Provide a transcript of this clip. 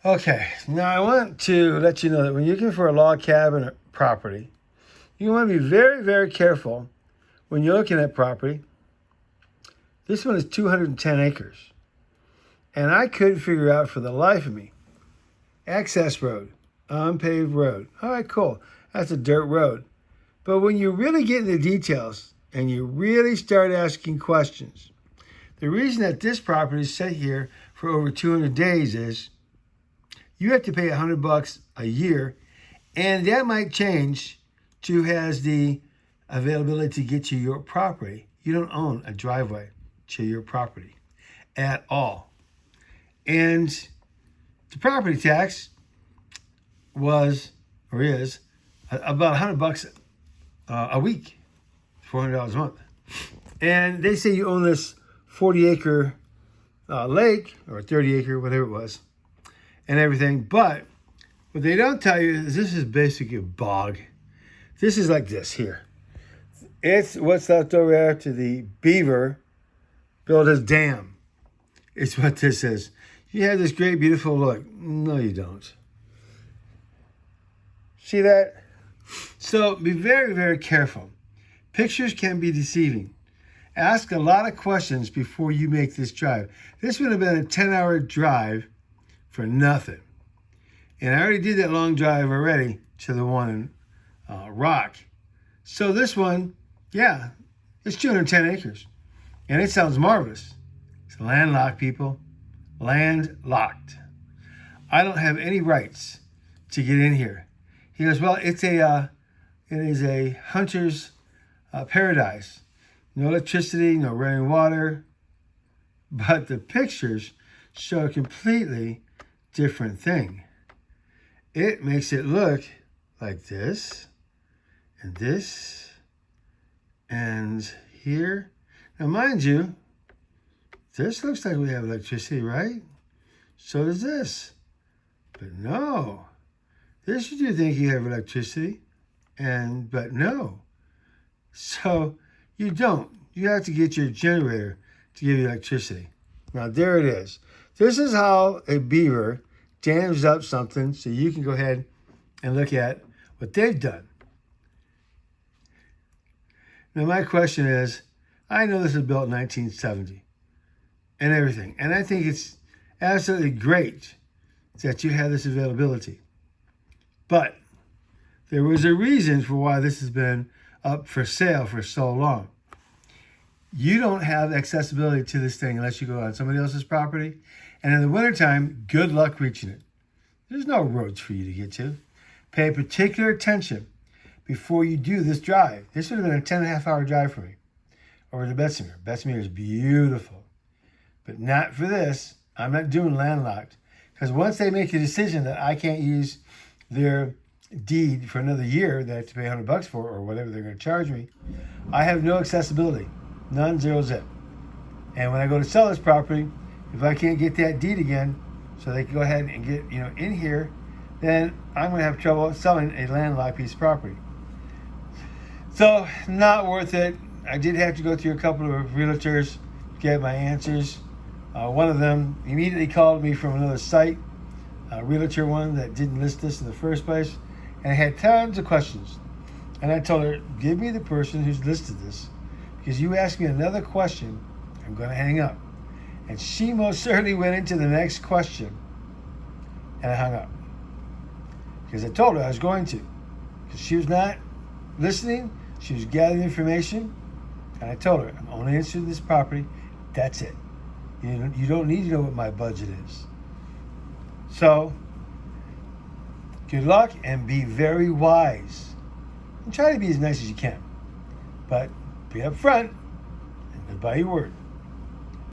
Okay, now I want to let you know that when you're looking for a log cabin or property, you want to be very, very careful when you're looking at property. This one is 210 acres. And I couldn't figure out for the life of me. Access road, unpaved road. All right, cool. That's a dirt road. But when you really get into the details and you really start asking questions, the reason that this property is set here for over 200 days is you have to pay $100 a year, and that might change to has the availability to get to your property. You don't own a driveway to your property at all. And the property tax was or is about $100 a week, $400 a month. And they say you own this 40-acre lake or 30-acre, whatever it was, and everything. But what they don't tell you is this is basically a bog. This is like this here. It's what's left over after the beaver built his dam. It's what this is. You have this great, beautiful look. No, you don't. See that? So be very, very careful. Pictures can be deceiving. Ask a lot of questions before you make this drive. This would have been a 10-hour drive for nothing. And I already did that long drive already to the one in Rock. So this one, yeah, it's 210 acres. And it sounds marvelous. It's landlocked, people. Landlocked. I don't have any rights to get in here. He goes, well, it is a hunter's paradise. No electricity, no running water. But the pictures show a completely different thing. It makes it look like this, and here. Now, mind you, this looks like we have electricity, right? So does this. But no. This you do think you have electricity, but no. So you don't. You have to get your generator to give you electricity. Now, there it is. This is how a beaver dams up something so you can go ahead and look at what they've done. Now, my question is, I know this was built in 1970 and everything, and I think it's absolutely great that you have this availability. But there was a reason for why this has been up for sale for so long. You don't have accessibility to this thing unless you go on somebody else's property. And in the wintertime, good luck reaching it. There's no roads for you to get to. Pay particular attention before you do this drive. This would have been a 10.5-hour drive for me over to Bessemer. Bessemer is beautiful. But not for this. I'm not doing landlocked. Because once they make a decision that I can't use their deed for another year that I have to pay $100 for or whatever they're going to charge me, I have no accessibility. None, zero, zip. And when I go to sell this property, if I can't get that deed again, so they can go ahead and get in here, then I'm going to have trouble selling a landlocked piece of property. So, not worth it. I did have to go through a couple of realtors to get my answers. One of them immediately called me from another site, a realtor one that didn't list this in the first place, and I had tons of questions. And I told her, give me the person who's listed this, because you ask me another question, I'm going to hang up. And she most certainly went into the next question, and I hung up. Because I told her I was going to. Because she was not listening, she was gathering information, and I told her, I'm only interested in this property, that's it. You don't need to know what my budget is. So, good luck and be very wise. And try to be as nice as you can. But be upfront and live by your word.